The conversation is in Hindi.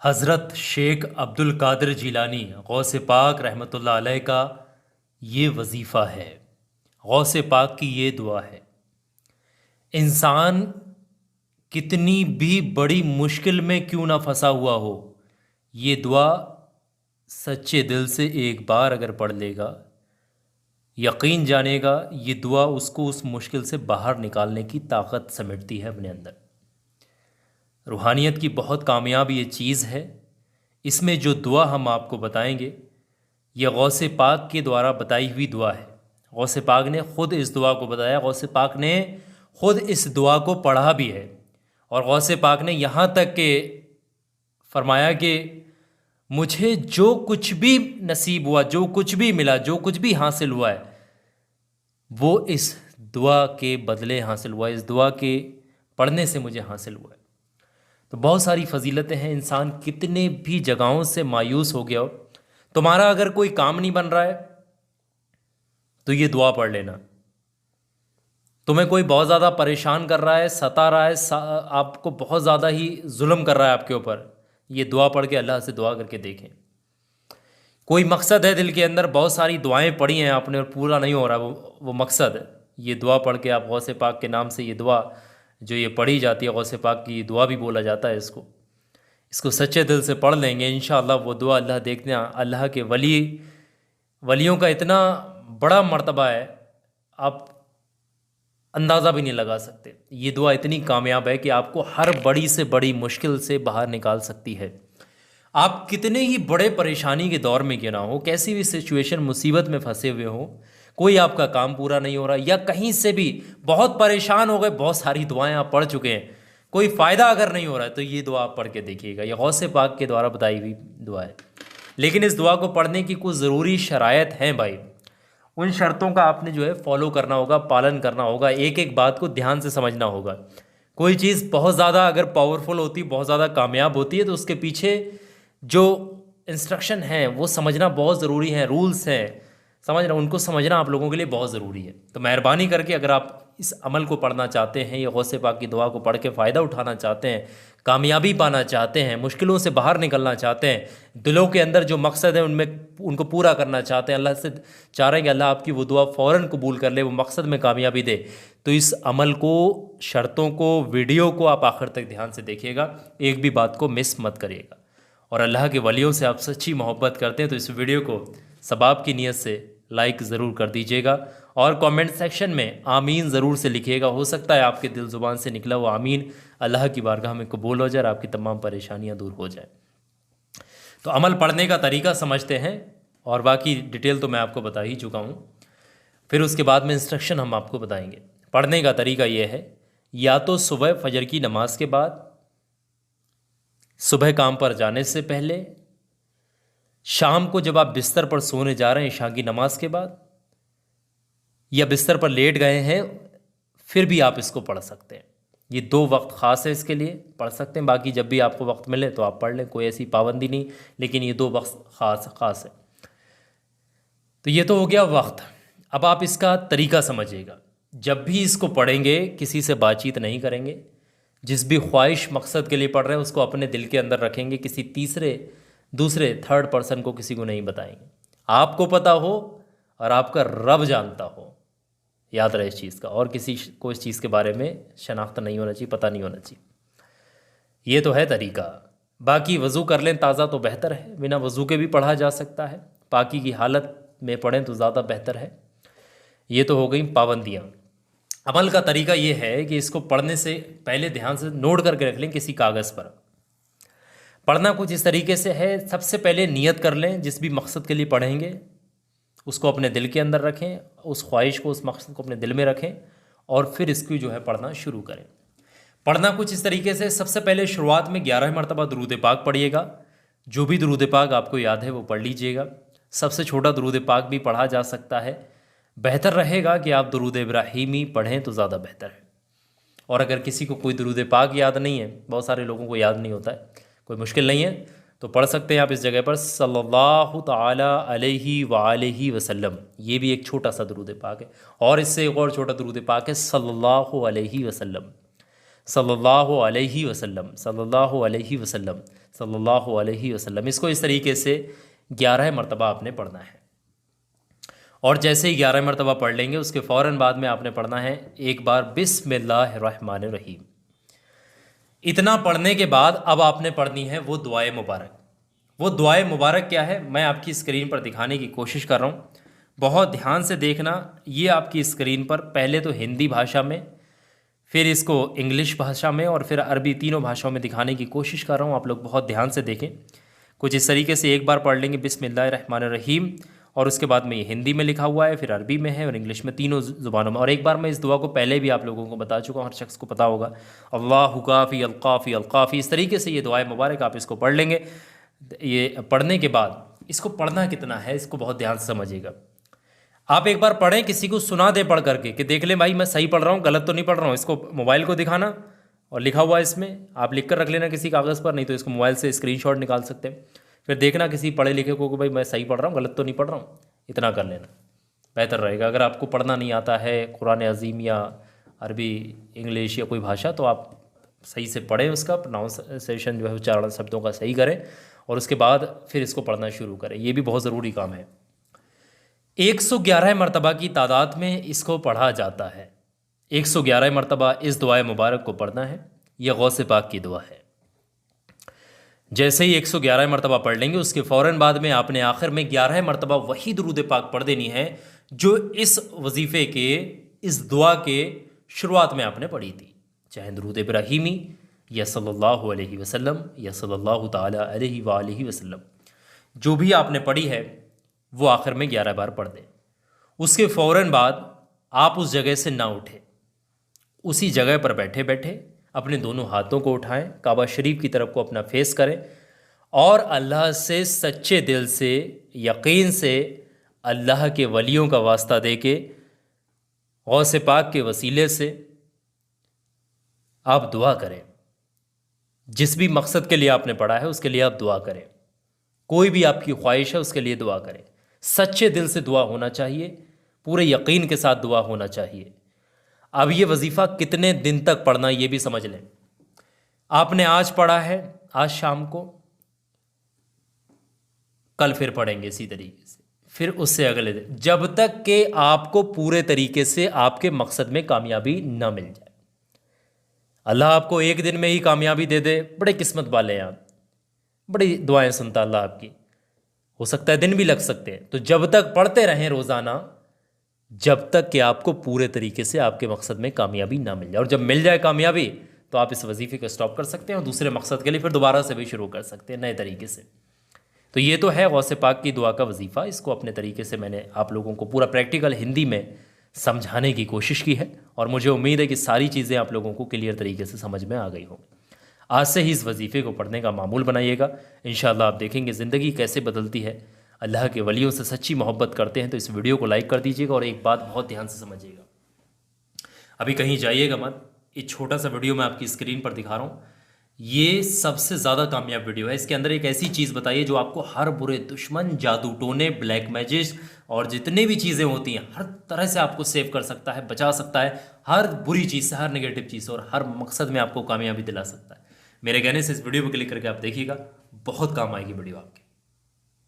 हज़रत शेख अब्दुल कादिर जिलानी गौसे पाक रहमतुल्लाह अलैह का ये वजीफ़ा है। गौसे पाक की ये दुआ है। इंसान कितनी भी बड़ी मुश्किल में क्यों ना फंसा हुआ हो, ये दुआ सच्चे दिल से एक बार अगर पढ़ लेगा, यकीन जानेगा ये दुआ उसको उस मुश्किल से बाहर निकालने की ताकत समेटती है अपने अंदर। रूहानियत की बहुत कामयाब ये चीज़ है। इसमें जो दुआ हम आपको बताएंगे, यह गौसे पाक के द्वारा बताई हुई दुआ है। गौसे पाक ने ख़ुद इस दुआ को बताया, गौसे पाक ने ख़ुद इस दुआ को पढ़ा भी है। और गौसे पाक ने यहाँ तक के फरमाया कि मुझे जो कुछ भी नसीब हुआ, जो कुछ भी मिला, जो कुछ भी हासिल हुआ है, वो इस दुआ के बदले हासिल हुआ, इस दुआ के पढ़ने से मुझे हासिल हुआ है। तो बहुत सारी फजीलतें हैं। इंसान कितने भी जगहों से मायूस हो गया हो, तुम्हारा अगर कोई काम नहीं बन रहा है तो ये दुआ पढ़ लेना। तुम्हें कोई बहुत ज़्यादा परेशान कर रहा है, सता रहा है, आपको बहुत ज़्यादा ही जुल्म कर रहा है आपके ऊपर, ये दुआ पढ़ के अल्लाह से दुआ करके देखें। कोई मकसद है दिल के अंदर, बहुत सारी दुआएं पढ़ी हैं आपने और पूरा नहीं हो रहा वो मकसद, ये दुआ पढ़ के आप गौसे पाक के नाम से ये दुआ जो ये पढ़ी जाती है, गौसे पाक की दुआ भी बोला जाता है इसको सच्चे दिल से पढ़ लेंगे इंशाअल्लाह वो दुआ अल्लाह देखते हैं। अल्लाह के वलियों का इतना बड़ा मर्तबा है, आप अंदाज़ा भी नहीं लगा सकते। ये दुआ इतनी कामयाब है कि आपको हर बड़ी से बड़ी मुश्किल से बाहर निकाल सकती है। आप कितने ही बड़े परेशानी के दौर में क्यों ना हो, कैसी भी सिचुएशन मुसीबत में फंसे हुए हो, कोई आपका काम पूरा नहीं हो रहा या कहीं से भी बहुत परेशान हो गए, बहुत सारी दुआएं आप पढ़ चुके हैं, कोई फ़ायदा अगर नहीं हो रहा है तो ये दुआ आप पढ़ के देखिएगा। ये गौसे पाक के द्वारा बताई हुई दुआ है। लेकिन इस दुआ को पढ़ने की कुछ ज़रूरी शराइत हैं भाई। उन शर्तों का आपने जो है फॉलो करना होगा, पालन करना होगा, एक एक बात को ध्यान से समझना होगा। कोई चीज़ बहुत ज़्यादा अगर पावरफुल होती, बहुत ज़्यादा कामयाब होती है तो उसके पीछे जो इंस्ट्रक्शन हैं वो समझना बहुत ज़रूरी है, रूल्स हैं समझना, उनको समझना आप लोगों के लिए बहुत ज़रूरी है। तो मेहरबानी करके अगर आप इस अमल को पढ़ना चाहते हैं, ये गौसे पाक की दुआ को पढ़ के फ़ायदा उठाना चाहते हैं, कामयाबी पाना चाहते हैं, मुश्किलों से बाहर निकलना चाहते हैं, दिलों के अंदर जो मकसद है उनमें उनको पूरा करना चाहते हैं, अल्लाह से चाह रहे हैं कि अल्लाह आपकी वो दुआ फ़ौरन कबूल कर ले, वो मकसद में कामयाबी दे, तो इस अमल को, शर्तों को, वीडियो को आप आखिर तक ध्यान से देखिएगा, एक भी बात को मिस मत करिएगा। और अल्लाह के वलियों से आप सच्ची मोहब्बत करते हैं तो इस वीडियो को सबाब की नीयत से लाइक ज़रूर कर दीजिएगा और कमेंट सेक्शन में आमीन ज़रूर से लिखिएगा। हो सकता है आपके दिल ज़ुबान से निकला वो आमीन अल्लाह की बारगाह में कबूल हो जाए और आपकी तमाम परेशानियां दूर हो जाए। तो अमल पढ़ने का तरीका समझते हैं और बाकी डिटेल तो मैं आपको बता ही चुका हूँ। फिर उसके बाद में इंस्ट्रक्शन हम आपको बताएंगे। पढ़ने का तरीका ये है, या तो सुबह फजर की नमाज के बाद, सुबह काम पर जाने से पहले, शाम को जब आप बिस्तर पर सोने जा रहे हैं इशा की नमाज के बाद, या बिस्तर पर लेट गए हैं फिर भी आप इसको पढ़ सकते हैं। ये दो वक्त ख़ास है इसके लिए, पढ़ सकते हैं, बाकी जब भी आपको वक्त मिले तो आप पढ़ लें, कोई ऐसी पाबंदी नहीं, लेकिन ये दो वक्त ख़ास है। तो ये तो हो गया वक्त। अब आप इसका तरीका समझिएगा। जब भी इसको पढ़ेंगे किसी से बातचीत नहीं करेंगे, जिस भी ख्वाहिश मकसद के लिए पढ़ रहे हैं उसको अपने दिल के अंदर रखेंगे, किसी दूसरे थर्ड पर्सन को किसी को नहीं बताएंगे। आपको पता हो और आपका रब जानता हो, याद रहे इस चीज़ का, और किसी को इस चीज़ के बारे में शनाख्त नहीं होना चाहिए, पता नहीं होना चाहिए। ये तो है तरीका। बाकी वज़ू कर लें ताज़ा तो बेहतर है, बिना वज़ू के भी पढ़ा जा सकता है, पाकी की हालत में पढ़ें तो ज़्यादा बेहतर है। ये तो हो गई पाबंदियाँ। अमल का तरीका ये है कि इसको पढ़ने से पहले ध्यान से नोट करके रख लें किसी कागज़ पर। पढ़ना कुछ इस तरीके से है, सबसे पहले नियत कर लें, जिस भी मकसद के लिए पढ़ेंगे उसको अपने दिल के अंदर रखें, उस ख्वाहिश को, उस मकसद को अपने दिल में रखें और फिर इसकी जो है पढ़ना शुरू करें। पढ़ना कुछ इस तरीके से, सबसे पहले शुरुआत में 11 मरतबा दुरूद पाक पढ़िएगा। जो भी दुरूद पाक आपको याद है वो पढ़ लीजिएगा। सबसे छोटा दुरूद पाक भी पढ़ा जा सकता है, बेहतर रहेगा कि आप दुरूद इब्राहीमी पढ़ें तो ज़्यादा बेहतर है। और अगर किसी को कोई दुरूद पाक याद नहीं है, बहुत सारे लोगों को याद नहीं होता है, कोई मुश्किल नहीं है, तो पढ़ सकते हैं आप इस जगह पर सल्लल्लाहु ताला अलैहि वालैहि वसल्लम। ये भी एक छोटा सा दुरूद पाक है। और इससे एक और छोटा दुरूद पाक है सल्लल्लाहु अलैहि वसल्लम, सल्लल्लाहु अलैहि वसल्लम, सल्लल्लाहु अलैहि वसल्लम, सल्लल्लाहु अलैहि वसल्लम। इसको इस तरीके से 11 मरतबा आपने पढ़ना है। और जैसे ही 11 मरतबा पढ़ लेंगे उसके फ़ौरन बाद में आपने पढ़ना है एक बार बिस्मिल्लाहिर्रहमानिर्रहीम। इतना पढ़ने के बाद अब आपने पढ़नी है वो दुआए मुबारक। वो दुआए मुबारक क्या है, मैं आपकी स्क्रीन पर दिखाने की कोशिश कर रहा हूँ, बहुत ध्यान से देखना। ये आपकी स्क्रीन पर पहले तो हिंदी भाषा में, फिर इसको इंग्लिश भाषा में और फिर अरबी, तीनों भाषाओं में दिखाने की कोशिश कर रहा हूँ। आप लोग बहुत ध्यान से देखें। कुछ इस तरीके से एक बार पढ़ लेंगे बिस्मिल्लाहिर्रहमानिर्रहीम, और उसके बाद में ये हिंदी में लिखा हुआ है, फिर अरबी में है और इंग्लिश में, तीनों ज़ुबानों में। और एक बार मैं इस दुआ को पहले भी आप लोगों को बता चुका हूँ, हर शख्स को पता होगा। अल्लाहु काफ़ी अलकाफ़ी अलकाफ़ी, इस तरीके से ये दुआए मुबारक आप इसको पढ़ लेंगे। ये पढ़ने के बाद इसको पढ़ना कितना है, इसको बहुत ध्यान से समझिएगा। आप एक बार पढ़ें, किसी को सुना दे पढ़ करके कि देख लें भाई मैं सही पढ़ रहा हूँ, गलत तो नहीं पढ़ रहा हूँ। इसको मोबाइल को दिखाना और लिखा हुआ है इसमें, आप लिख कर रख लेना किसी कागज़ पर, नहीं तो इसको मोबाइल से स्क्रीनशॉट निकाल सकते हैं। फिर देखना किसी पढ़े लिखे को कि भाई मैं सही पढ़ रहा हूँ, गलत तो नहीं पढ़ रहा हूँ। इतना कर लेना बेहतर रहेगा। अगर आपको पढ़ना नहीं आता है कुरान अज़ीम या अरबी, इंग्लिश या कोई भाषा, तो आप सही से पढ़ें, उसका प्रोनाउंसिएशन जो है उच्चारण शब्दों का सही करें और उसके बाद फिर इसको पढ़ना शुरू करें। ये भी बहुत ज़रूरी काम है। 111 मरतबा की तादाद में इसको पढ़ा जाता है। 111 मरतबा इस दुआए मुबारक को पढ़ना है। यह गौसे पाक की दुआ है। जैसे ही 111 मरतबा पढ़ लेंगे उसके फ़ौरन बाद में आपने आखिर में 11 मरतबा वही दुरूद पाक पढ़ देनी है जो इस वजीफ़े के, इस दुआ के शुरुआत में आपने पढ़ी थी, चाहे दुरूद इब्राहीमी या सल्लल्लाहु अलैहि वसल्लम या सल्लल्लाहु ताला अलैहि वालैहि वसल्लम, जो भी आपने पढ़ी है वो आखिर में 11 बार पढ़ दें। उसके फ़ौरन बाद आप उस जगह से ना उठें, उसी जगह पर बैठे बैठे अपने दोनों हाथों को उठाएं, काबा शरीफ की तरफ को अपना फेस करें और अल्लाह से सच्चे दिल से, यकीन से, अल्लाह के वलियों का वास्ता दे के, गौसे पाक के वसीले से आप दुआ करें। जिस भी मकसद के लिए आपने पढ़ा है उसके लिए आप दुआ करें। कोई भी आपकी ख्वाहिश है उसके लिए दुआ करें। सच्चे दिल से दुआ होना चाहिए, पूरे यकीन के साथ दुआ होना चाहिए। अब ये वजीफ़ा कितने दिन तक पढ़ना ये भी समझ लें। आपने आज पढ़ा है, आज शाम को, कल फिर पढ़ेंगे इसी तरीके से, फिर उससे अगले दिन, जब तक कि आपको पूरे तरीके से आपके मकसद में कामयाबी ना मिल जाए। अल्लाह आपको एक दिन में ही कामयाबी दे दे, बड़े किस्मत वाले हैं आप, बड़ी दुआएं सुनता अल्लाह आपकी। हो सकता है दिन भी लग सकते हैं। तो जब तक पढ़ते रहें रोज़ाना, जब तक कि आपको पूरे तरीके से आपके मकसद में कामयाबी ना मिल जाए। और जब मिल जाए कामयाबी तो आप इस वजीफ़े को स्टॉप कर सकते हैं और दूसरे मकसद के लिए फिर दोबारा से भी शुरू कर सकते हैं नए तरीके से। तो ये तो है गौसे पाक की दुआ का वजीफ़ा। इसको अपने तरीके से मैंने आप लोगों को पूरा प्रैक्टिकल हिंदी में समझाने की कोशिश की है और मुझे उम्मीद है कि सारी चीज़ें आप लोगों को क्लियर तरीके से समझ में आ गई होंगी। आज से ही इस वजीफ़े को पढ़ने का मामूल बनाइएगा। इंशाअल्लाह आप देखेंगे ज़िंदगी कैसे बदलती है। अल्लाह के वलियों से सच्ची मोहब्बत करते हैं तो इस वीडियो को लाइक कर दीजिएगा। और एक बात बहुत ध्यान से समझिएगा, अभी कहीं जाइएगा मत। ये छोटा सा वीडियो मैं आपकी स्क्रीन पर दिखा रहा हूँ, ये सबसे ज़्यादा कामयाब वीडियो है। इसके अंदर एक ऐसी चीज़ बताइए जो आपको हर बुरे दुश्मन, जादू टोने, ब्लैक मैजिक और जितने भी चीज़ें होती हैं हर तरह से आपको सेव कर सकता है, बचा सकता है, हर बुरी चीज़ से, हर नेगेटिव चीज़ से, और हर मकसद में आपको कामयाबी दिला सकता है। मेरे कहने से इस वीडियो को क्लिक करके आप देखिएगा, बहुत काम आएगी वीडियो आपके।